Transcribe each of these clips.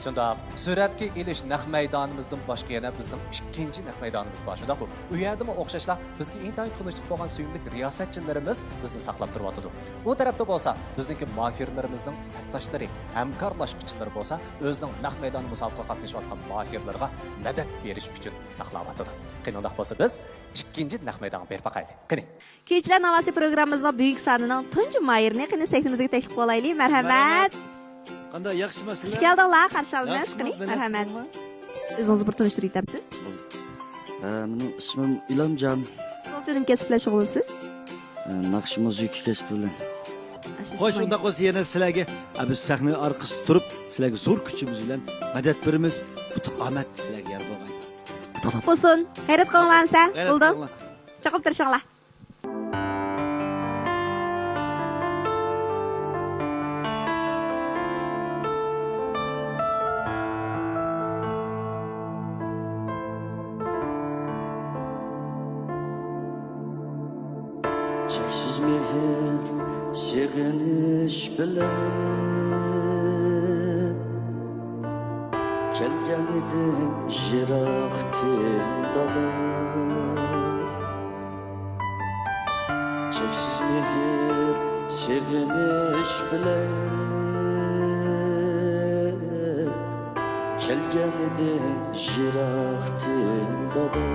Şunda suratga elish naq maydonimizdan boshqa yana bizning ikkinchi naq maydonimiz bor. Shunda bu. U yerdami o'xshashlar bizga intayin tunishlik bo'lgan suyimli riyosatchilarimiz bizni saqlab turyotdi. U tarafda bo'lsa, bizningki mohirlarimizning sabdoshlari, hamkorlashuvchilari bo'lsa, o'zining naq maydoni musobaqa qatnashayotgan mohirlarga madad berish uchun saqlayotdi. Qanday bo'lsa biz ikkinchi naq maydonga berib boqaylik. Qani. Keyinchilar Navasi programmamizning buyuk sonining tunji mayirni qani sahifamizga taklif qilaylik. Marhamat. Qanday yaxshimisizlar? Xush keldinglar, qarshi olamiz. Qani, marhamat. O'zingizni bir tanishtirib o'tasiz? Mening ismim Ilomjon. Qancha kasb bilan shug'ullanasiz? Naqsh musiqa kasbi bilan. Xo'sh, unda qo'ysa yana sizlarga biz sahna orqasida turib, sizlarga zo'r kuchimiz bilan madad beramiz. Omad sizlarga yor bo'lgan. Bo'lsin. Hayrat qilinglarsa, bo'ldi. Chaqib turishinglar. Cheksiz mehr, seginish bilan kelgan edi yiroqdan dada. Cheksiz mehr, seginish bilan kelgan edi yiroqdan dada.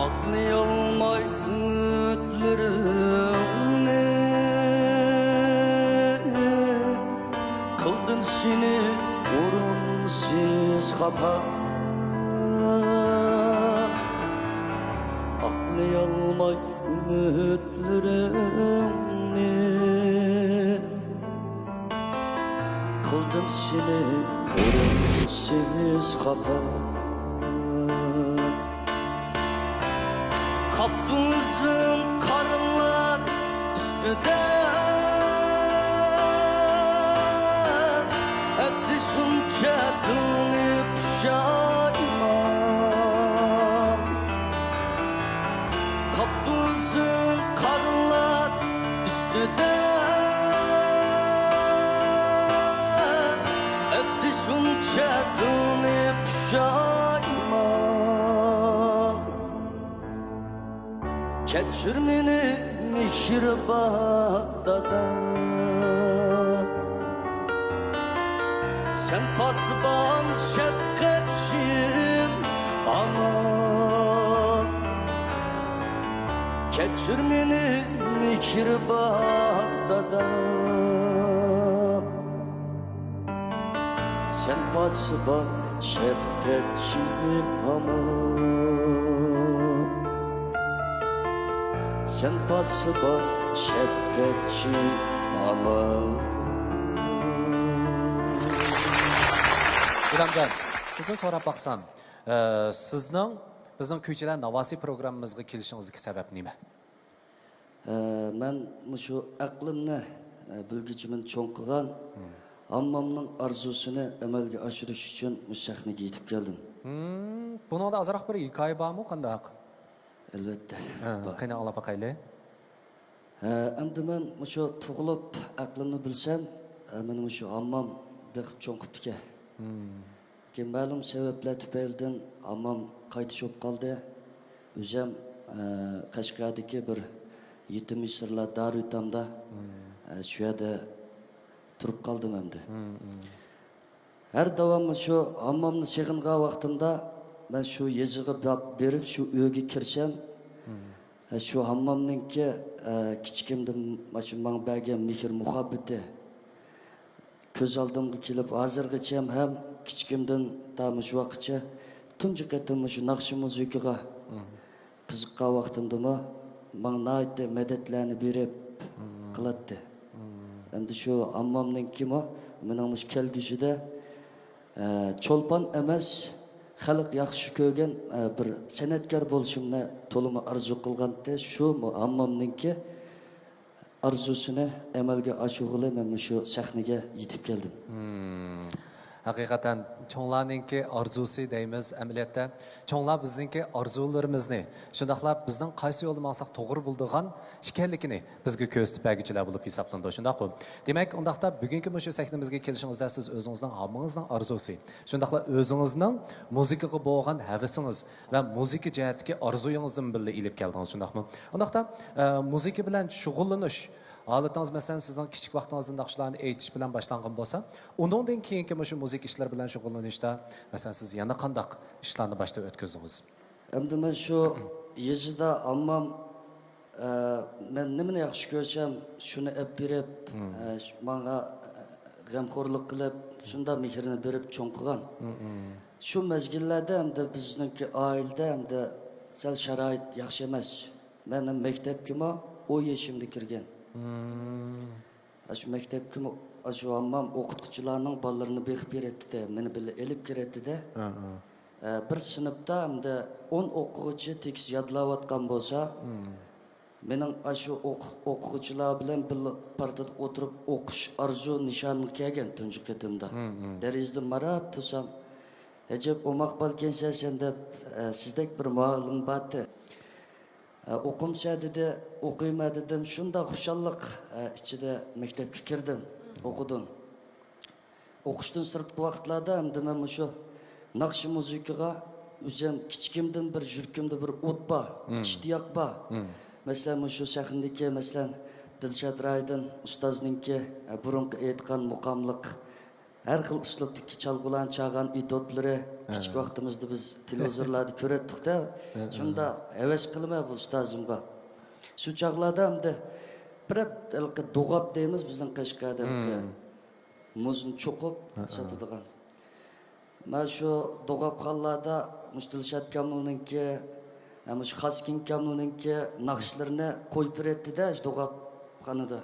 Anlayolmay ümitlerimni kıldım seni orumsuz hata. Anlayolmay ümitlerimni kıldım seni orumsuz hata. Kaptığızın karınlar üstüde Esti şunca dönüp şaymam Kaptığızın karınlar üstüde Esti şunca dönüp şaymam Keçir meni mihriban dada. Sen pasban şefkatçim ana. Keçir meni mihriban dada. Sen pasban şefkatçim ana. Sen pasba şefkatçi ama. İlomjon, sizdan so'rab baqsam, sizning bizning kuychilar Navasi programmamizga kelishingizga sabab nima? Men shu aqlimni bilgichimin cho'ng qilgan, ammamning orzusini amalga oshirish uchun bu sahnaga yetib keldim. Buningda ozroq bir hikoya bormi, qanday? Albatta. Qani olib baqaylik. Endi men shu tug'ilib aqlimni bilsam, mening shu ammam beqib cho'nqibdi ekan. Keyin ma'lum sabablar tufaylidan ammam qaytishib qoldi. O'zim Qashqardagi bir yetim misrlar Darutamda shu yerda turib qoldim endi. Her davomli shu ammamni seg'ingan vaqtimda ben şu yazığı berip şu uyga kirsam, şu hammamninki kichikimdan shu men bergan mehr muhabbati ko'z oldimga kelib, hozirgacha ham kichikimdan shu vaqtcha tunji qatim shu naqshi musiqaga qiziqqan vaqtimda menga madadlarni berib qiladi. Endi shu ammamninki mening kelgusida cho'lpon emas, xalq yaxshi ko'rgan bir san'atkor bo'lishimni to'liq arzu qilganda shu ammamninki arzusini amalga oshirg'ili men shu sahnaga yetib keldim. haqiqatan cho'nglarninki orzusi deymiz amaliyotda cho'nglar bizningki orzularimizni shundoqlab bizning qaysi yo'lda maqsad to'g'ri bo'ldigan ekanligini bizga ko'rsatib berguchilar bo'lib hisoblandi shundoqmi demak undaqda bugungi shu sahnamizga kelishingizda siz o'zingizning hammangizning orzusi shundoqla o'zingizning muzikaga bo'lgan havasingiz va muzika jihatdagi orzuyingizni birga ilib keldingiz shundoqmi undaqda muzika bilan shug'ullanish Halatınız mesela sizin küçük vaxtınızın naqşlarını eğitiş bilan başlanğan bolsa, ondan keyinki şu müzik işler bilan şug'ullanishda mesela siz yana qandaq ishlarni boshda o'tkazdingiz? Endi men shu yezida ammam men nimani yaxshi ko'rsam, shuni olib berib, menga g'amxo'rlik qilib, shunda mehrini berib cho'ng qilgan. Shu mezgillarda hamda bizningki oilada hamda sal sharoit yaxshi emas. Men maktabga 10 yoshimda kirgan. Shu maktabga shu ammam o'qituvchilarning bolalarini beqib beradi-da, meni bilan elib kiradi-da. Bir sinfda hamda 10 o'quvchi tekis yodlayotgan bo'lsa, mening shu o'quvchilar bilan bir partada o'tirib o'qish arzu nishonim kelgan tunji qatimda. Derizda marab tursam, ajab o'maq balkansan deb sizdek bir muallim bordi. O'qimsa dedi, o'qiyma dedim. Shunda xushalliq ichida maktabga kirdim, o'qidim. O'qishdan sirtqi vaqtlarda hamda men shu naqsh muzikaga o'zim kichkimdan bir yurkimda bir o't bor, ishtiyoq bor. Masalan, shu sahnadagi masalan Dilshod Raydin ustozninki burunqi aytgan muqomliq har xil uslubdagi chalg'ularni chalgan etotlari kichik vaqtimizda biz televizorlarda ko'ratdik-da. Shunda havas qilma bu ustozimga. Shu chaqlarda hamda birat do'g'ab deymiz bizning Qashqarda. Muzni cho'qib sotadigan. Mana shu do'g'ab xallarda Dilshod Kamilninki, shu Xaskin Kamilninki naqshlarini qo'yib beradi-da shu do'g'ab xonada.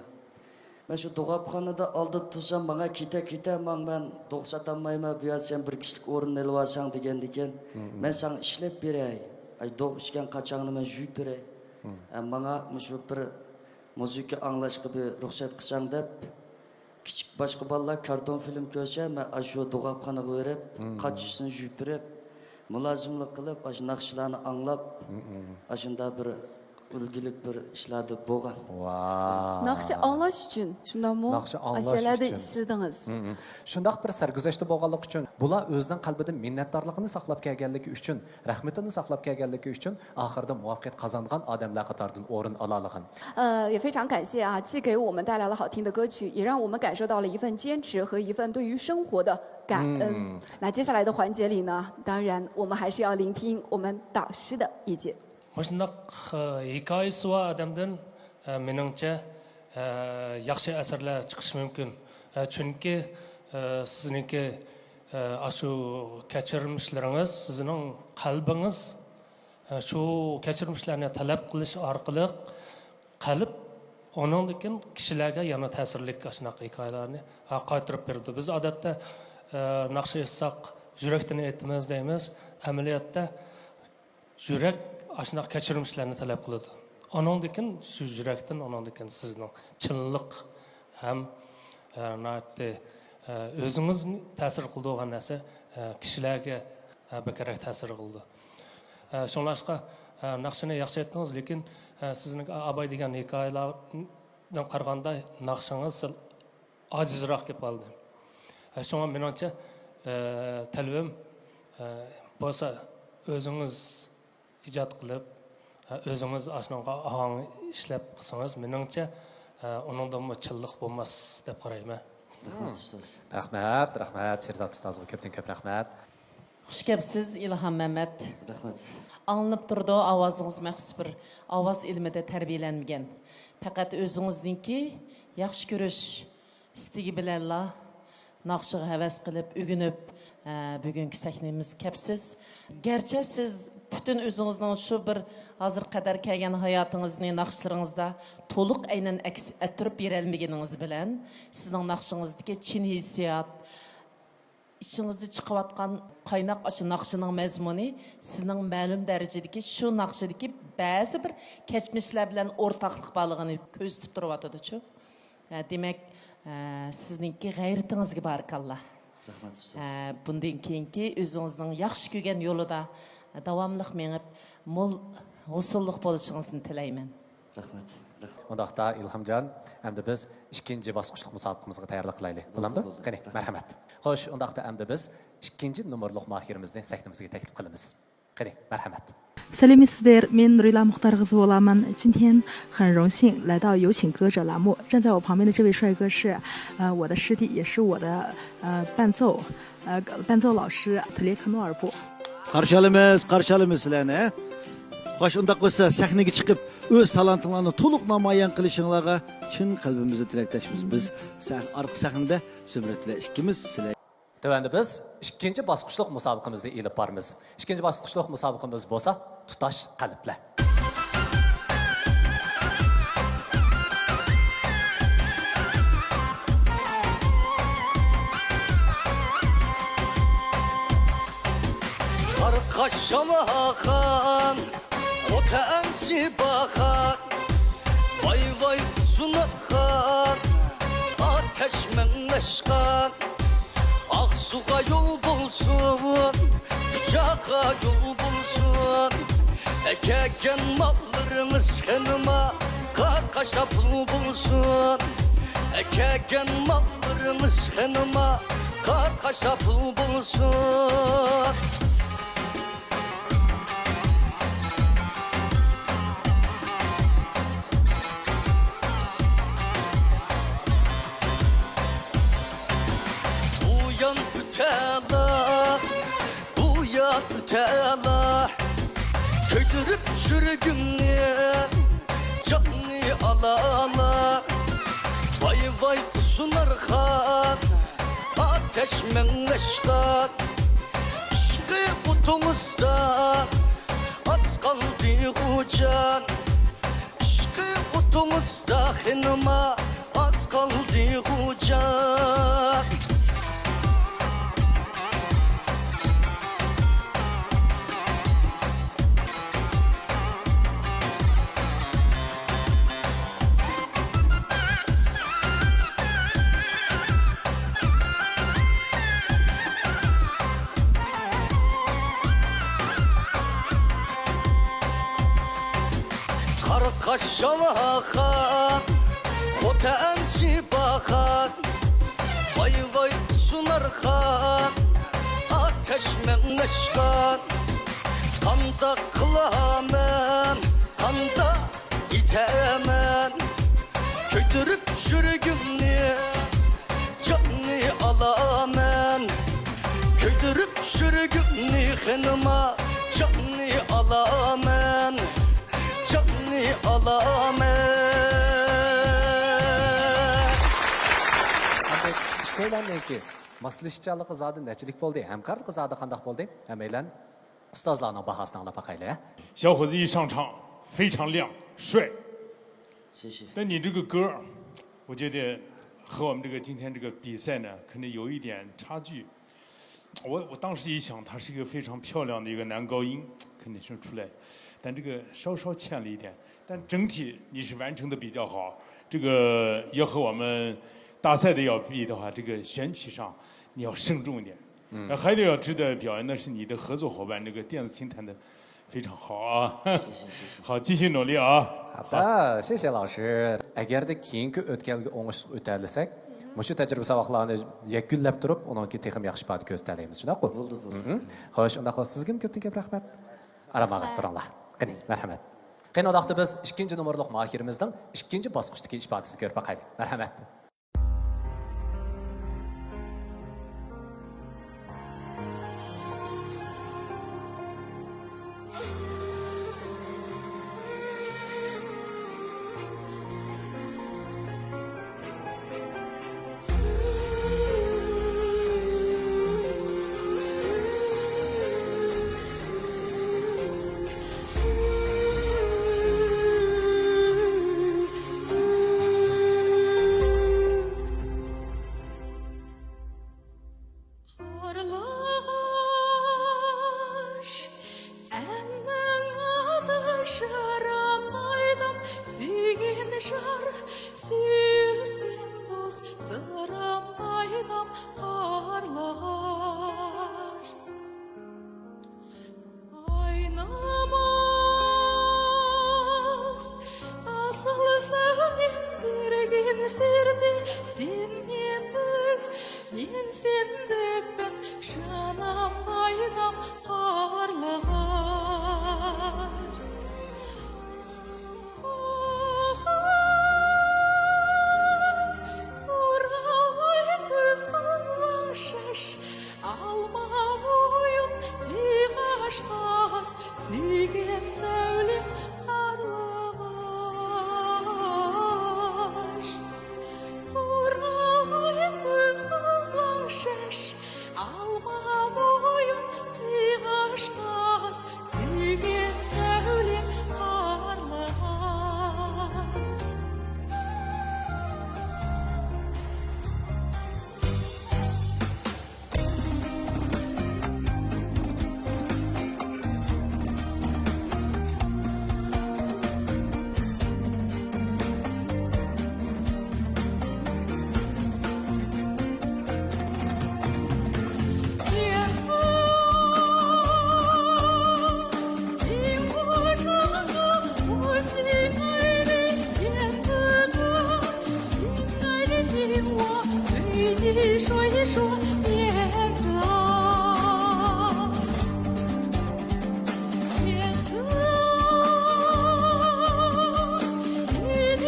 Ben şu dolapxonada aldı tursam bana kete ben do'qsatanmayman bu yer sen bir kişilik o'rin elvasan degandikan men sana ishlab beray ay do'q ishgan qachonini men juyib beray bana shu bir muzika anglashga bir ruxsat qilsang deb kichik boshqa bolalar karton film ko'rsa men shu dolapxonaga berib qachisini juyib berib mulozimlik qilib shu naqshlarni anglab shunda bir ulgilik bir ishlarda bo'lgan. Naqshi anglash uchun shundaqmi? Asarlarda ishladingiz. Shundaq bir sarguzashta bo'lganligi uchun, bular o'zining qalbida minnatdorligini saqlab kelganligi uchun, rahmatini saqlab kelganligi uchun oxirida muvaffaqiyat qozongan odamlar qatoridan o'rin ola olgan.也非常感谢啊，既给我们带来了好听的歌曲，也让我们感受到了一份坚持和一份对于生活的感恩。那接下来的环节里呢，当然我们还是要聆听我们导师的意见。 Мұшындақ хикайсы бар адамдан меніңше yaxshi asarlar chiqishi mumkin. Chunki sizningki shu kechirmishlaringiz, sizning qalbingiz shu kechirmishlarni talab qilish orqali qalb onundan kishilarga yana ta'sirli shunaqa hikoyalarni qaytarib berdi. Biz odatda naqsh etsaq yurakdan aytamiz deymiz. Amaliyotda yurak aşınaq keçirmişlerini talep kılıdı. Onundakin şu yürekten, onundakin sizin çınlık hem özünüz təsir kıldığın nəsə kişilərə bəkerək təsir kıldı. Şonlaşqa naqşını yaxşı etdiniz, lekin sizin abay degan hikayelerden qarğanda naqşınız acizraq kep aldı. Şona menimçe təlbim bolsa özünüz ijod qilib o'zingiz ashunga ahang ishlab qilsangiz meningcha uningdan chilliq bo'lmas deb qarayman. Rahmat Sherzod ustozga ko'pdan ko'p rahmat. Xush kelibsiz İlham Mehmet. Rahmat. Anlanıp durdu avazınız məxsus bir avaz ilmida tərbiyələnməyən. Faqat özünüzdənki yaxşı görüş istigi bilanla naqşığa həvəs qılıb ügünüb bugünkü səhnemiz kəpsiz. Gerçi siz bütün özünüzdən şu bir hazır qədər kəlgən həyatınızın naqşlarınızda toluq aynan əks ettirib berəlməyəniniz bilən sizin naqşınızdakı çin hissiyat İçinizde çıkıvatkan kaynak aşı naqşının məzmuni sizin məlum dərəcədəki şu naqşıdakı bəzi bir keçmişlər bilən ortaqlıq balığını göstərib durwatıdı. Demək sizinki qeyritinizə barakallah. Rahmat ustoz. Bundan keyinki o'zingizning yaxshi ko'rgan yo'lida davomli mengib, mo'l usulliq bo'lishingizni tilayman. Rahmat. Ondaqda İlhamcan, endi biz ikkinchi bosqichlik musobaqamizga tayyorlik qilaylik. Bo'lamdi? Qani, marhamat. Xo'sh, ondaqda endi biz ikkinchi nomerlik mohirimizni sahnamizga taklif qilamiz. Qani, marhamat. 萨利米斯德尔min瑞拉穆达尔兹沃拉曼，今天很荣幸来到有请歌者栏目。站在我旁边的这位帅哥是我的师弟，也是我的伴奏老师特列克诺尔布。 qarshi olamiz sizlarni. Xo'sh, unda bo'lsa sahnaga chiqib o'z talantinglarni to'liq namoyon qilishinglarga chin qalbimizdan tilakdoshmiz. Biz orqa sahnada Zumrad bilan ikkimiz sizlar. Tövəndə biz ikinci basqıçlıq müsabiqəmizdə elib barımız. İkinci basqıçlıq müsabiqəmiz bolsa tutaş qəlblə. Arkaşama hakan, o tensi bakan, vay vay sunakan, ateş menleşkan. Aksuğa yol bulsun, bıçağa yol bulsun. Ekeken mallarımız kenime, kakaşa pul bulsun. Ekeken mallarımız kenime, kakaşa pul bulsun. Uyan tela köydürüp sürgünlü canlı alana. Vay vay sunar khan ateş menleşkan. İşte kutumuzda az kaldı ucan. İşte kutumuzda henüma az kaldı ucan. Kaşama hakan, o tensi bakan. Vay vay sunar khan, ateş menleşkan. Kanda kılamen, kanda itemen. Köydürüp sürgünlü canlı alamen. Köydürüp sürgünlü henüma canlı alamen. Canlı alamen. Endi söylenmeyin ki, maslishchalığı zadı neçilik boldu, hemkarlığı zadı qandaq boldu. Həməylə ustazlarının bahasını alıb baxaylı. 小伙子一上场非常亮帅，谢谢。但你这个歌，我觉得和我们这个今天这个比赛呢，可能有一点差距。我当时一想，他是一个非常漂亮的一个男高音，肯定是出来，但这个稍稍欠了一点。但整体你是完成的比较好，这个要和我们大赛的要比的话，这个选曲上你要慎重一点。还得要值得表扬的是你的合作伙伴，这个电子琴弹的非常好啊。好，继续努力啊。 Hatta,谢谢老师. Agarda keyingi o'tkalga o'ngishli o'talisak, mushu tajriba saboqlarni yakunlab turib, uningki texim yaxshi ifoda ko'rsatamiz, shunaqmi? Bo'ldi. Xo'sh, unda sizga ham ko'pdan ko'p rahmat. Aramag'ib turinglar. Qani, marhamat. Qani, undaqda biz ikkinchi nomerlik mohirimizning ikkinchi bosqichdagi ifodasini ko'rib boqaylik. Marhamat. мен сендікпін жаным айдам қарлығаш оралай көз алаң шаш алма бойын қиғаш қас сүйген сәулем қарлығаш оралай көз алаң шаш алма бойын қиғаш қас сүйген сәулем қарлығаш说一说燕子啊，燕子啊，你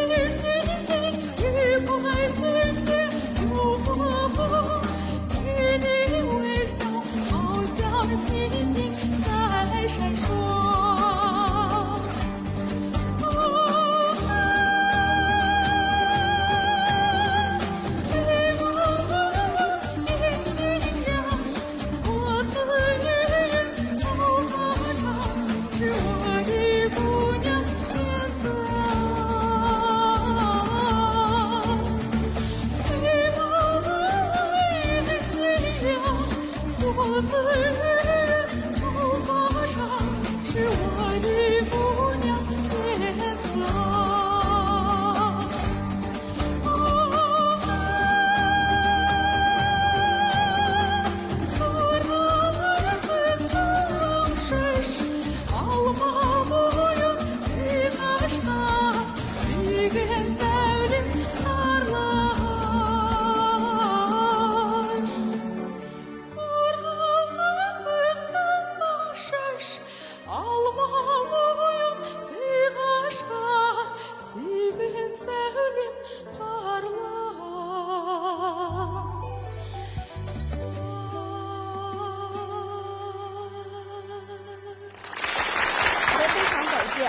的心情愉快心情如何？你的微笑好像星星在闪烁。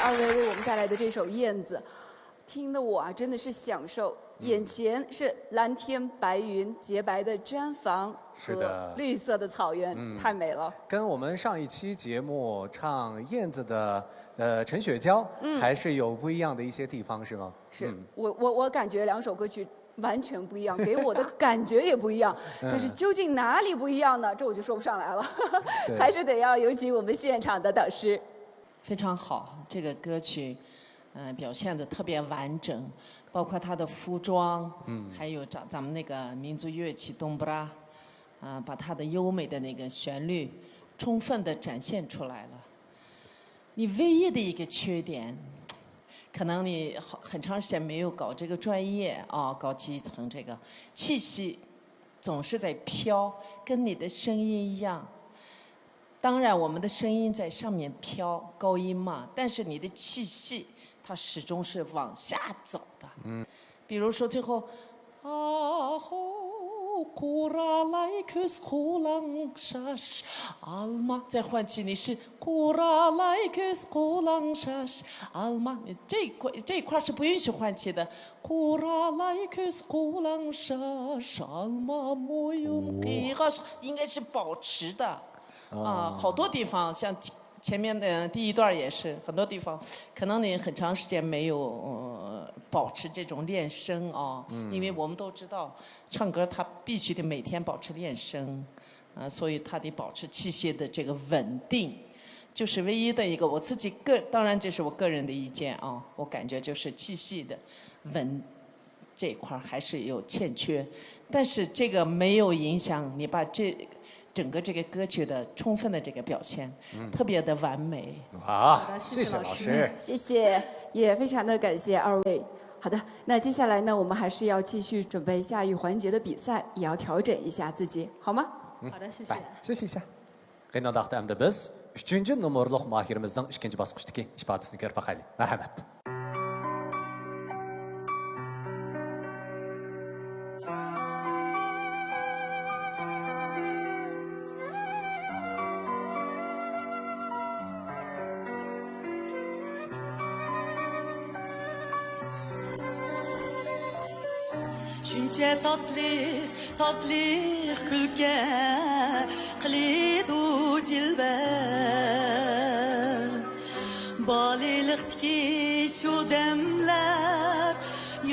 二位为我们带来的这首《燕子》，听得我啊真的是享受。眼前是蓝天白云、洁白的毡房和绿色的草原，太美了。跟我们上一期节目唱《燕子》的陈雪娇，还是有不一样的一些地方，是吗？是我感觉两首歌曲完全不一样，给我的感觉也不一样。但是究竟哪里不一样呢？这我就说不上来了，还是得要有请我们现场的导师。非常好，这个歌曲，表现的特别完整，包括他的服装，还有咱们那个民族乐器冬不拉，把它的优美的那个旋律，充分的展现出来了。你唯一的一个缺点，可能你很长时间没有搞这个专业啊，搞基层这个气息，总是在飘，跟你的声音一样。当然，我们的声音在上面飘，高音嘛，但是你的气息，它始终是往下走的。比如说最后，啊吼，古拉来克斯库朗沙什，阿玛，再换气，你是古拉来克斯库朗沙什，阿玛，这一块是不允许换气的。古拉来克斯库朗沙什，阿玛莫用给哈，应该是保持的。好多地方像前面的第一段也是，很多地方可能你很长时间没有保持这种练声啊，因为我们都知道唱歌它必须得每天保持练声，所以它得保持气息的这个稳定，就是唯一的一个我自己当然这是我个人的意见啊，我感觉就是气息的稳这一块还是有欠缺，但是这个没有影响你把整个这个歌曲的充分的这个表现，特别的完美。好，谢谢老师，谢谢，也非常的感谢二位。好的，那接下来呢，我们还是要继续准备下一环节的比赛，也要调整一下自己，好吗？好的，谢谢。 Şişişe. Qıynadaqda əmdə biz 3-cü numurluq mahirimizin 2-ci basqıçdakı ifadəsini görüb baxayıq. Mərhəmət. Shuncha totli kulga qilidu jilva Bolilikdagi shu damlar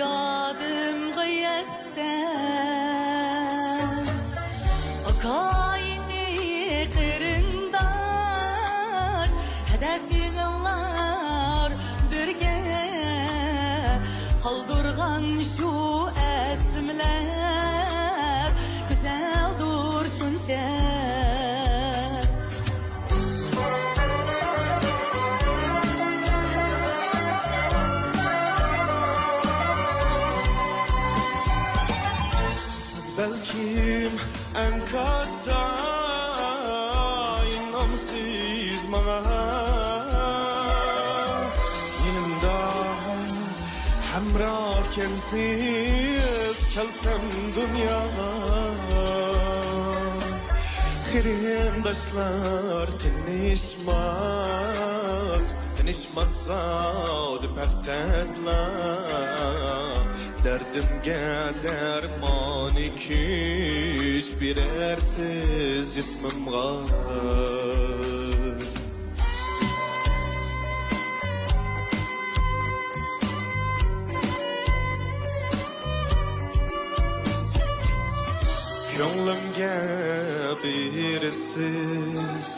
yodimga yassan Akayni qarindosh hadasinglar birga qoldirgan shu estimler güzel dursunca Siz belkim en katta inamsiz bana Yanımda hamroh kensiz kelsem dünyaya Kırındaşlar tinişmazsa dipaktetler Derdimge derman ikiş birersiz cismim var Gönlümge birisiz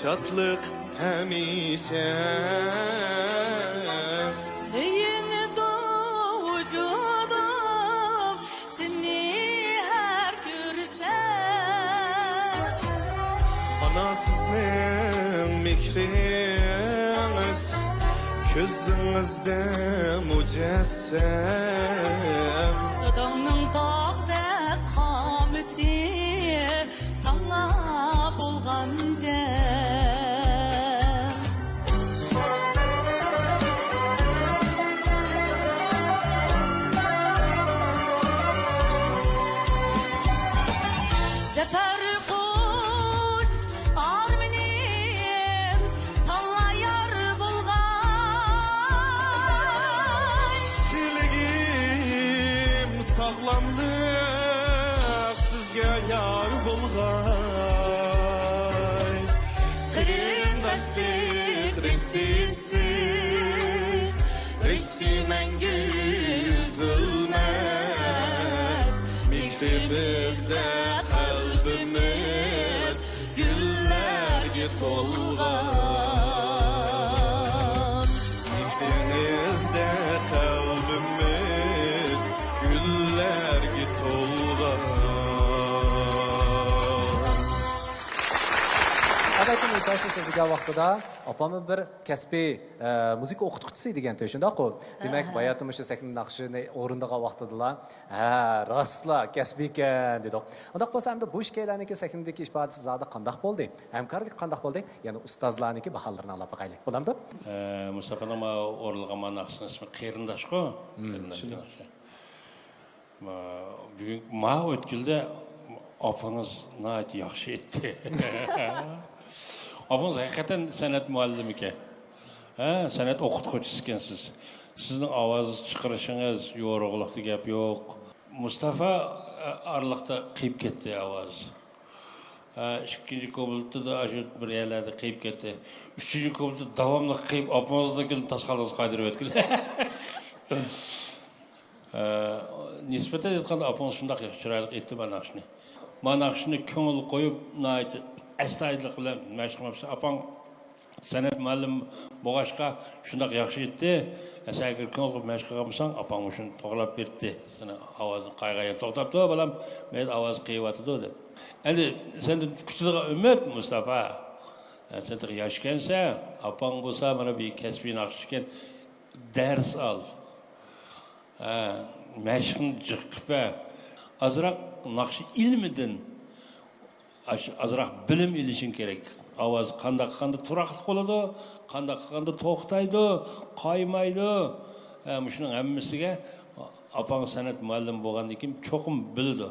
şatlık hemişe Seni doğucudum seni her görsem Bana sizin mikriniz gözünüzde mücessem Dağının dağda kameti sana bulganca Zafer kuş arminim sallayar bulgan Diligim sağlamdı sizge yar bulgay Kırındaşlık riştisi Rişti mengü üzülmez Mihribizde kalbimiz güllerge tolgan Mihrinizde kalbimiz güllerge tolgan Adətən mütəəssir sizə vaxtında apamın bir kəsbi müzik oxutucusu idi degan shundaq-ku. Demak, bayatımız səkin naqshini o'rindigan vaqtida rostla kəsbi ekan dedik. Undaq bo'lsa hamda bu ishkalarniki sakindagi ifodasi zada qandaq bo'ldi? Hamkorlik qandaq bo'ldi? Ya'ni ustozlarniki baholarini olib boqaylik. Bo'lamdi? Mustafa'nın o'rilgan naqshini ismi Qerindash-ku. Bugün o'tkilda opangiz nayt yaxshi etdi. Opangiz haqiqatan san'at muallimi ekan. San'at o'qituvchisi ekansiz. Sizning ovoz chiqarishingiz yo'rug'liqda gap yo'q. Mustafa oraliqda qiyib ketdi ovoz. Ikkinchi kubolikda bir yerlarda qiyib ketdi. Uchinchi kubolikda davomli qiyib opamiznikini tasqalasiga qaytarib o'tgan. Nisbatan aytganda opamiz shunday chiroyli aytdi mana shuni. Mana shuni ko'ngil qo'yib, astoydillik bilan mashq qilmoqchi. Opam san'at muallim bo'lg'achqa shunday yaxshi aytdi. Agar ko'ngil qo'yib mashq qilmasang, opam shuni to'g'rilab berdi. Seni ovozing qayg'ayib to'xtabdi, bolam, men ovoz qiyyotdi deb. Endi sendan kuchli umid Mustafa. Sen yaşkensen, opam bo'lsa mana bir kasbiy naqsh ekan, dars al. Məşqini jiqib azroq naqshi ilmidan azroq bilim ilishing kerak. Ovoz qanday turaqli bo'ladi, qanday to'xtaydi, qaymaydi. Shuning hammasiga apang san'at muallim bo'lgandan keyin cho'qim biladi.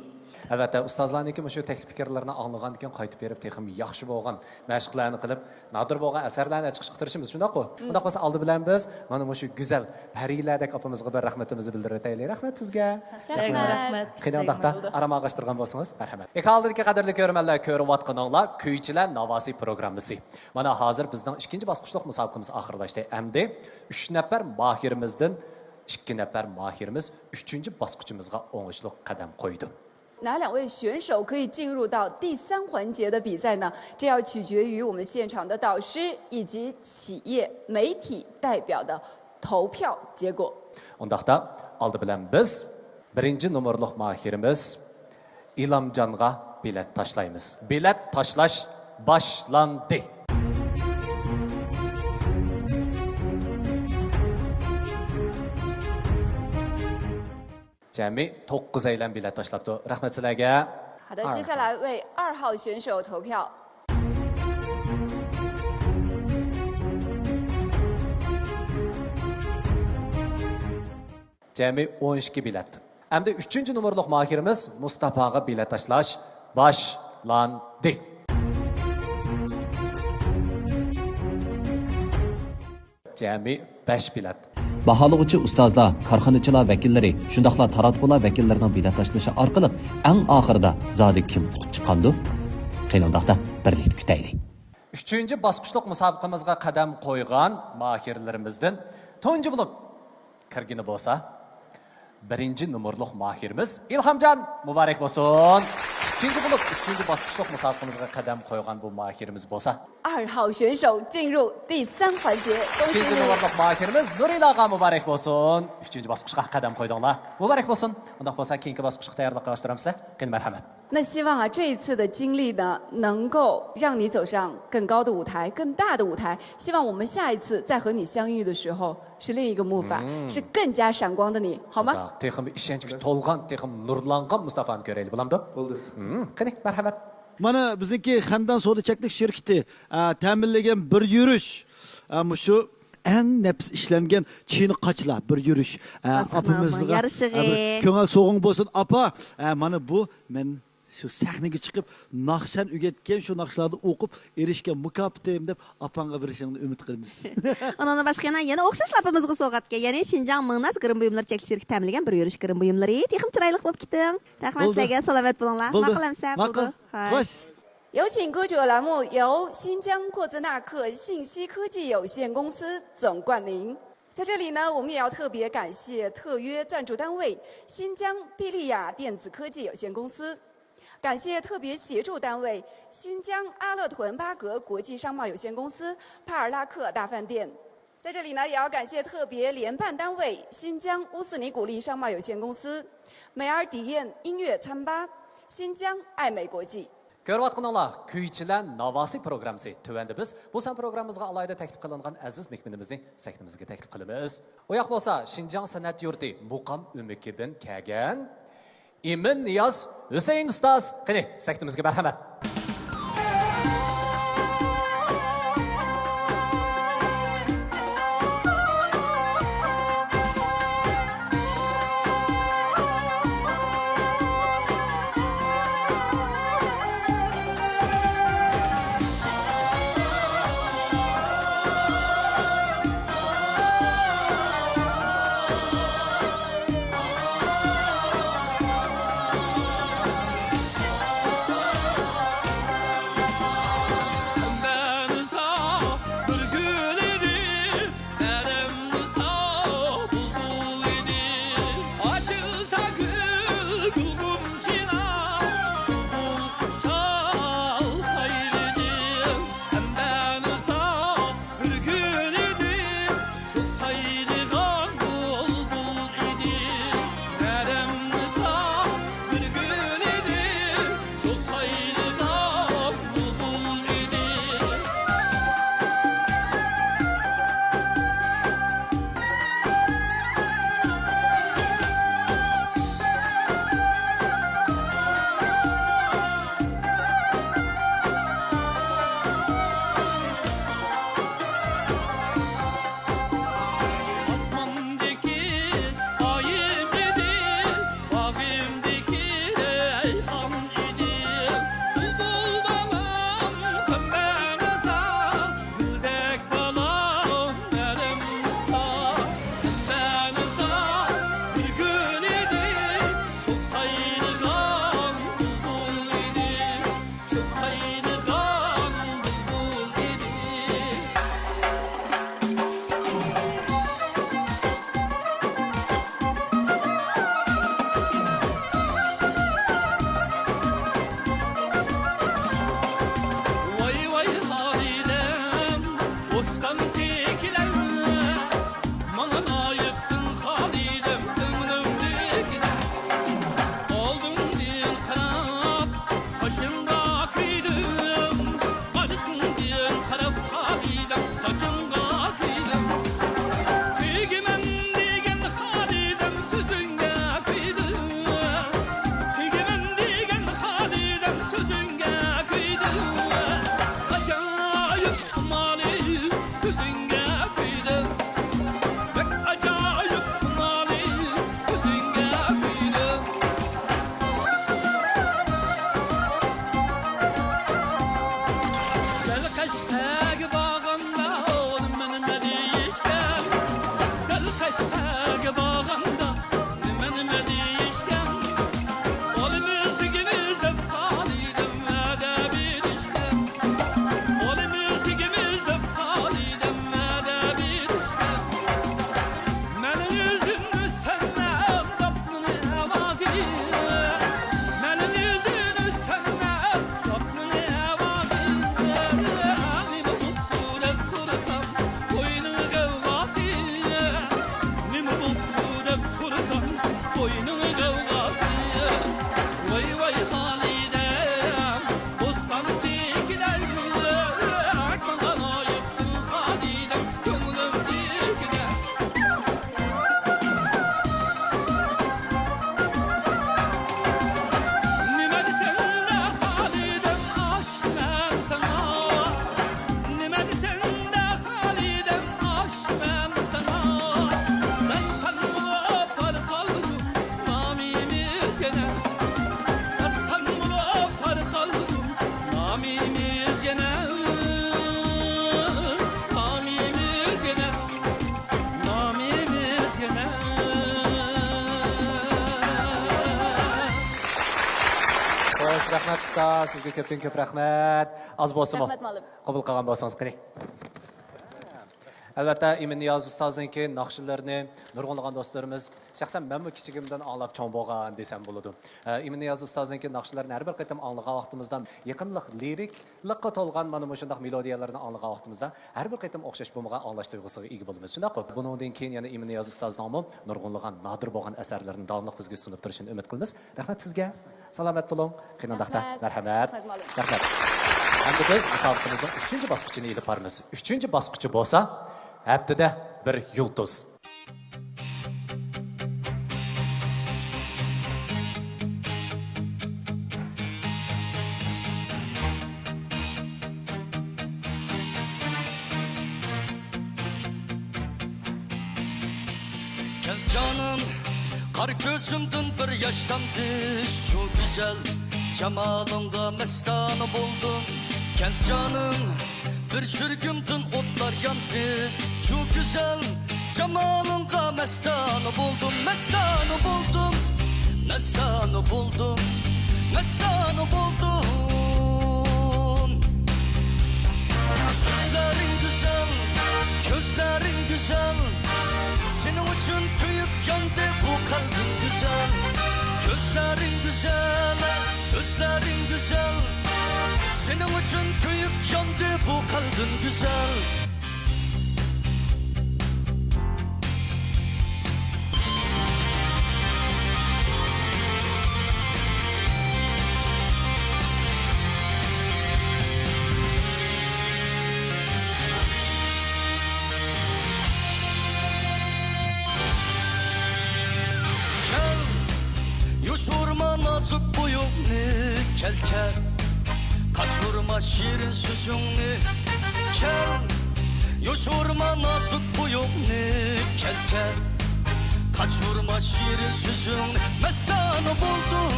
Albatta, ustozlarniki shu taklif fikrlarni anglagandan keyin qaytib berib, texim yaxshi bo'lgan mashqlarni qilib, nodir bo'lgan asarlarni chiqishga tirishimiz, shundaqmi? Unda bo'lsa oldi bilan biz mana shu go'zal parilardek opamizga bir rahmatimizni bildirib o'taylik. Rahmat sizga. Rahmat. Qiynoqda arama ag'ashtirgan bo'lsangiz, marhamat. Ekaldagi qadrli ko'rmanlar, ko'rayotganinglar Kuychilar Navosi programmasi. Mana hozir bizning 2-bosqichlik musobaqamiz oxirlashdi. Endi 3 nafar mahirimizdan 2 nafar mahirimiz 3-bosqichimizga o'ngishli qadam qo'ydi. 哪2位选手可以进入到第3环节的比赛呢？这要取决于我们现场的导师以及企业媒体代表的投票结果。 Undaqda oldi bilan biz 1-nomerlik mahirimiz İlamjonga bilet tashlaymiz. Bilet tashlash boshlandi. Jami 9 aylan bilet tashlabdi. Rahmat sizlarga. 好的，接下来为2号选手投票。 Jami 12 bilet. Endi 3-nomerlik mahirimiz Mustafaga bilet tashlash boshlandi. Jami 5 bilet. Baholovchi ustozlar, korxonachilar vakillari, shundaqla taratqular vakillarining bilet tashlashi orqali eng oxirida zodi kim qutib chiqqandi? Qiynoqda birlikda kutaylik. 3-bosqichlik musobaqamizga qadam qo'ygan mahirlarimizdan tunji bo'lib kirgini bo'lsa, 1-nomerlik mahirimiz İlhamjon muborak bo'lsin. 2-bo'lib 3-bosqichlik musobaqamizga qadam qo'ygan bu mahirimiz bo'lsa, 2号选手进入第3环节，恭喜 2-nomerlik 你！ mahirimiz Nurilaga muborak bo'lsin. 3-bosqichga qadam qo'ydinglar. Muborak bo'lsin. Unda bo'lsa keyingi bosqichga tayyorlik qilishtiramizlar. Qani marhamat. 那希望啊，这一次的经历呢，能够让你走上更高的舞台、更大的舞台。希望我们下一次再和你相遇的时候，是另一个木法，是更加闪光的你，好吗？ Texim ishonchga to'lgan, texim nurlangan Mustafani ko'raylik, bo'lamdi? Bo'ldi. Qani marhamat. Mana bizniki Xandan Savdo Cheklik şirketi ta'minlagan bir yurish shu eng nafs ishlangan chini qochlar bir yurish opamizga ko'ngil so'g'ing bo'lsin opa. Mana bu men shu sahnaga chiqib naqshan o'rgatgan shu naqshlarni o'qib erishgan mukofotim deb opangga berishingni umid qilamiz. Ondan başqa yana o'xshash lapimizga so'g'atgan, ya'ni Xinjiang Mingnas Girim buyumlar cheklik shirkati ta'minlagan bir yurish girim buyumlari. Texim chiroyli bo'lib ketdim. Rahmat sizlarga, salomat bo'linglar. Ma'qulamsa bo'ldi. Xo'sh. 有请歌者栏目由新疆阔兹纳克信息科技有限公司总冠名。在这里呢，我们也要特别感谢特约赞助单位新疆毕利亚电子科技有限公司，感谢特别协助单位新疆阿勒屯巴格国际商贸有限公司帕尔拉克大饭店。在这里呢，也要感谢特别联办单位新疆乌斯尼古力商贸有限公司、美尔迪宴音乐餐吧、新疆爱美国际。 Ko'rayotganinglar Kuychilar Navosi programmasi. Tuvanda biz bu san programmamizga alohida taklif qilingan aziz mehmonimizni sahnamizga taklif qilamiz. U yoq bo'lsa Xinjiang san'at yurti Muqam Umikidan kelgan Imin Niyoz Husayn ustoz. Qani sahnamizga marhamat. Xo'sh, rahmat ustoz, sizga ko'pdan ko'p rahmat. Az bo'lsa-mu Rahmat, muallim. qabul qilgan bo'lsangiz qani. Albatta, Emin Niyoz ustozningki naqshlarini nurg'unlagan do'stlarimiz shaxsan men bu kichigimdan anglab cho'ng bo'lgan desam bo'ladi. Emin Niyoz ustozningki naqshlarini har bir qatam anglagan vaqtimizda yaqinlik, liriklikqa to'lgan mana shunday melodiyalarni anglagan vaqtimizda har bir qatam o'xshash bo'lmagan anglash tuyg'usiga ega bo'lamiz. Shundaqmi? Bundan keyin yana Emin Niyoz ustozning nurg'unlagan nodir bo'lgan asarlarini davomli bizga sunib turishini umid qilamiz. Rahmat sizga. Salomat bo'ling. Qiynaldiqda. Marhamat. Rahmat. Endi biz musobaqamizning 3-chi bosqichini ilib boramiz. 3-chi bosqichi bo'lsa haftada bir yulduz. Gel canım, kar gözümdün bir yaşlandı. Şu güzel cemalında mestanı buldum. Gel canım, bir sürgümdün otlar yandı. Şu güzel cemalında mestanı buldum. Mestanı buldum, mestanı buldum, mestanı buldum. Sözlerin güzel, gözlerin güzel. Senin için tüyüp yandı bu kalbim güzel. Gözlerin güzel, sözlerin güzel. Senin için tüyüp yandı bu kalbim güzel. Yuşurma nazik boyunlu kel kel. Kaçırma şirin sözünü kel. Yuşurma nazik boyunlu kel kel. Kaçırma şirin sözünü. Mestanı buldum,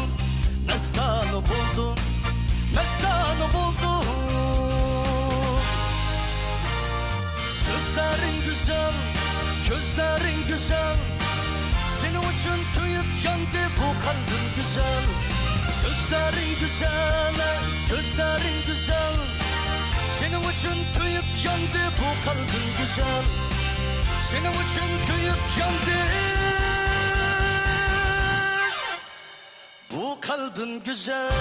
mestanı buldum, mestanı buldum. Sözlerin güzel, gözlerin güzel. Senin için tüyüp yandı bu kalbim güzel. Sözlerin güzel, gözlerin güzel. Senin için tüyüp yandı bu kalbim güzel. Senin için tüyüp yandı bu kalbim güzel.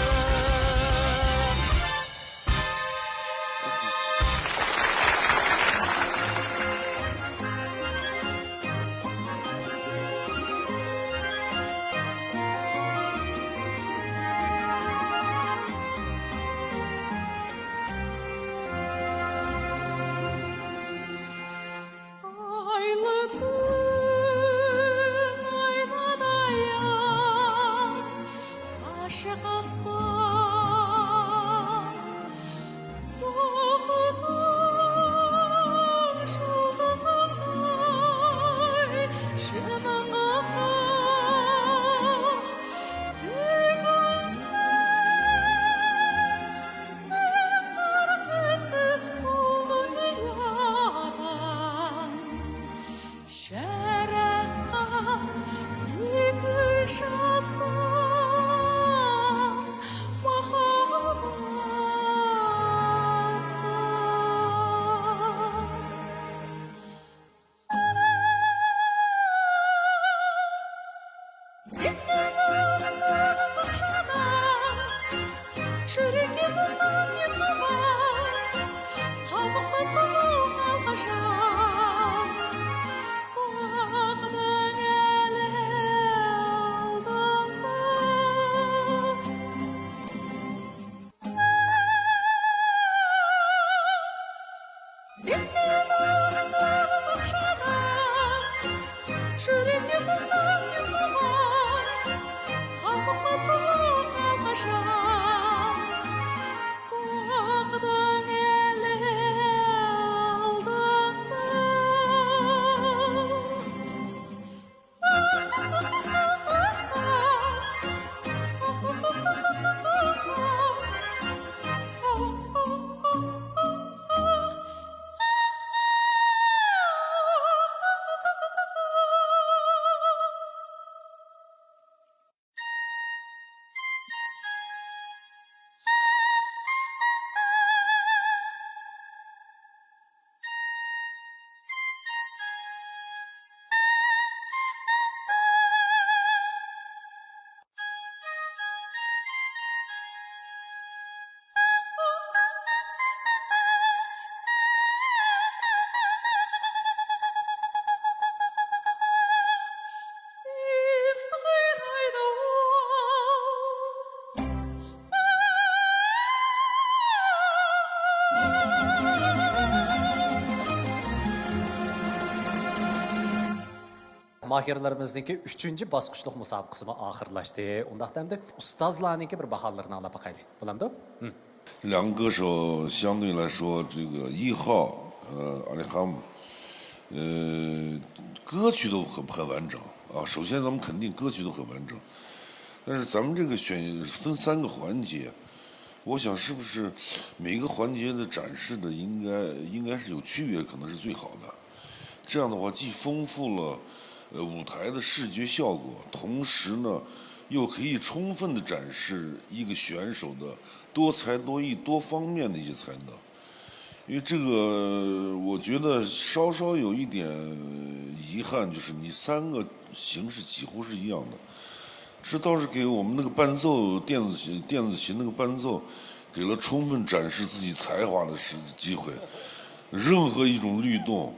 mahirlarimizniki 3-chi bosqichlik musobaqasi oxirlashdi. Undaqda hamda ustozlarniki bir baholarini olib boqaylik. Bo'lamdi? 两个歌手相对来说，这个1号阿里哈姆，歌曲都很完整啊。首先咱们肯定歌曲都很完整，但是咱们这个分3个环节，我想是不是每个环节的展示的应该是有区别，可能是最好的。这样的话，既丰富了舞台的视觉效果，同时呢，又可以充分的展示一个选手的多才多艺、多方面的一些才能。因为这个，我觉得稍稍有一点遗憾，就是你3个形式几乎是一样的。这倒是给我们那个伴奏电子琴那个伴奏，给了充分展示自己才华的机会。任何一种律动，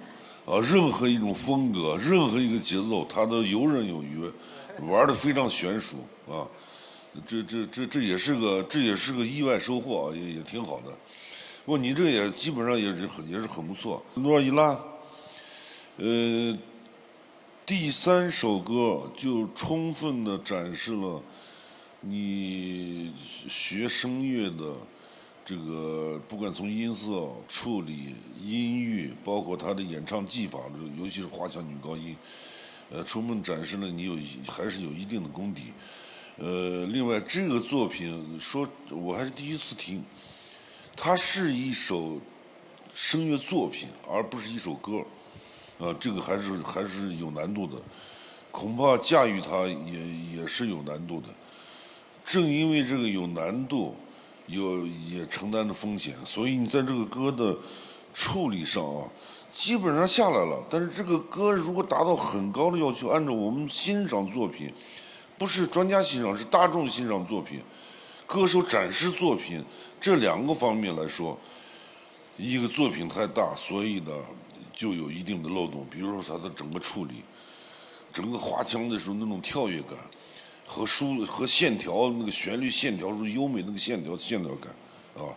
任何一种风格，任何一个节奏，它都游刃有余，玩得非常娴熟啊。这也是个意外收获啊，也挺好的。不过你这也基本上也是很不错。诺伊拉，第3首歌就充分的展示了你学声乐的这个，不管从音色处理、音域，包括他的演唱技法，尤其是花腔女高音，充分展示了你还是有一定的功底。另外这个作品我还是第一次听，它是一首声乐作品，而不是一首歌。这个还是有难度的，恐怕驾驭它也是有难度的。正因为这个有难度，也承担着风险，所以你在这个歌的处理上啊，基本上下来了。但是这个歌如果达到很高的要求，按照我们欣赏作品，不是专家欣赏，是大众欣赏作品，歌手展示作品这2个方面来说，一个作品太大，所以呢就有一定的漏洞。比如说它的整个处理，整个花腔的时候那种跳跃感和线条，那个旋律线条是优美那个线条感啊，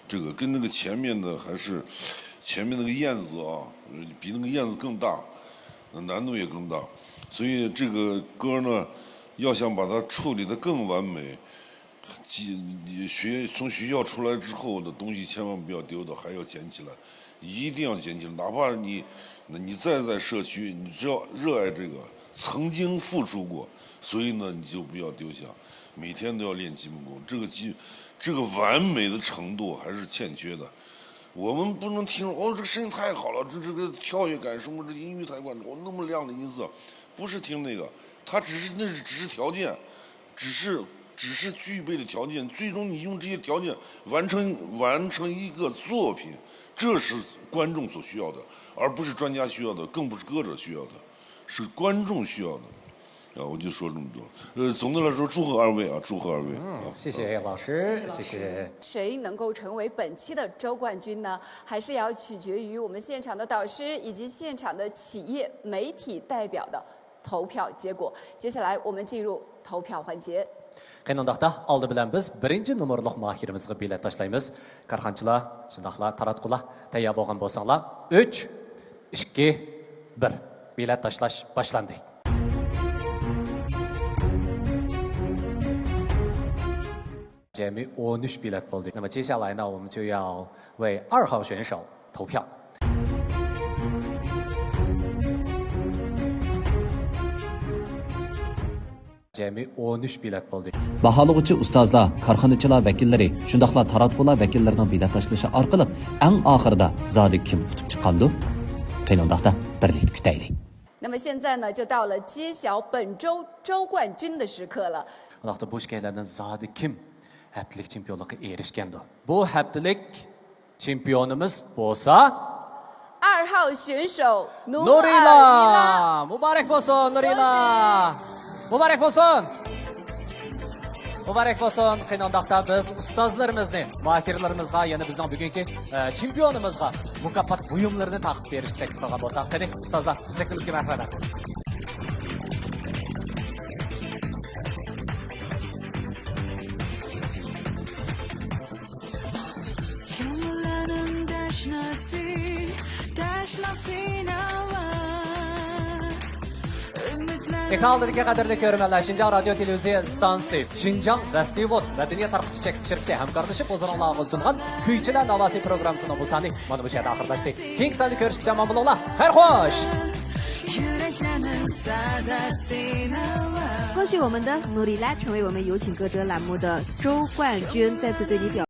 这个跟那个前面的还是前面那个燕子啊，比那个燕子更大，难度也更大。所以这个歌呢，要想把它处理得更完美，从学校出来之后的东西千万不要丢的，还要捡起来，一定要捡起来。哪怕你再在社区，你只要热爱这个，曾经付出过，所以呢你就不要丢下，每天都要练基本功。这个完美的程度还是欠缺的。我们不能听这个声音太好了，这个跳跃感什么，这音域太关注，那么亮的音色，不是听那个，它只是条件，只是具备的条件。最终你用这些条件完成一个作品，这是观众所需要的，而不是专家需要的，更不是歌者需要的，是观众需要的。我就说这么多。总的来说，祝贺二位啊，祝贺二位。谢谢老师，谢谢。谁能够成为本期的周冠军呢？还是要取决于我们现场的导师以及现场的企业媒体代表的投票结果。接下来我们进入投票环节。Qandoqda oldi bilan biz 1-nomerlik mahirimizga bilet tashlaymiz. Karxanchilar, shundaqlar, taratqular tayyor bo'lgan bo'lsanglar, 3, 2, 1. Bilet tashlash boshlandi. Jami 13 bilet bo'ldi. 那么接下来呢，我们就要为2号选手投票。Jami 13 bilet bo'ldi. Baholag'uvchi ustozlar, korxonachilar vakillari, shundaqla taratqular vakillarining bilet tashlashi orqali eng oxirida zodi kim qutib chiqqandi? Qiynoqda birlikda kutaylik. 那么现在呢，就到了揭晓本周周冠军的时刻了。 Uloqda bu ishlardan zodi kim haftalik chempionlikka erishgandi? Bu haftalik chempionimiz bo'lsa 2号选手 Nurila. Muborak bo'lsin Nurila. Muborak bo'lsin. Muborak bo'lsin. Qiynoqda biz ustozlarimizni, mahirlarimizga, yana bizning bugungi chempionimizga mukofot buyumlarini taqib berishga taklif qilgan bo'lsak, qani ustozlar, sizga marhamat. Tashnasi nawa Ekranlardagi qadrli ko'ruvchilar, Xinjiang radio televiziya stansiyasi Xinjiang Festivod madaniyat tarqitish chekishtirikda hamkorlashib o'zaro sungan kuychilar navosi programmasining bu soni mana bu yerda oxirlashdi. Keyingi sonda ko'rishguncha omon bo'linglar. Xayr xo'sh. 恭喜我们的努里拉成为我们有请歌者栏目的周冠军，再次对你表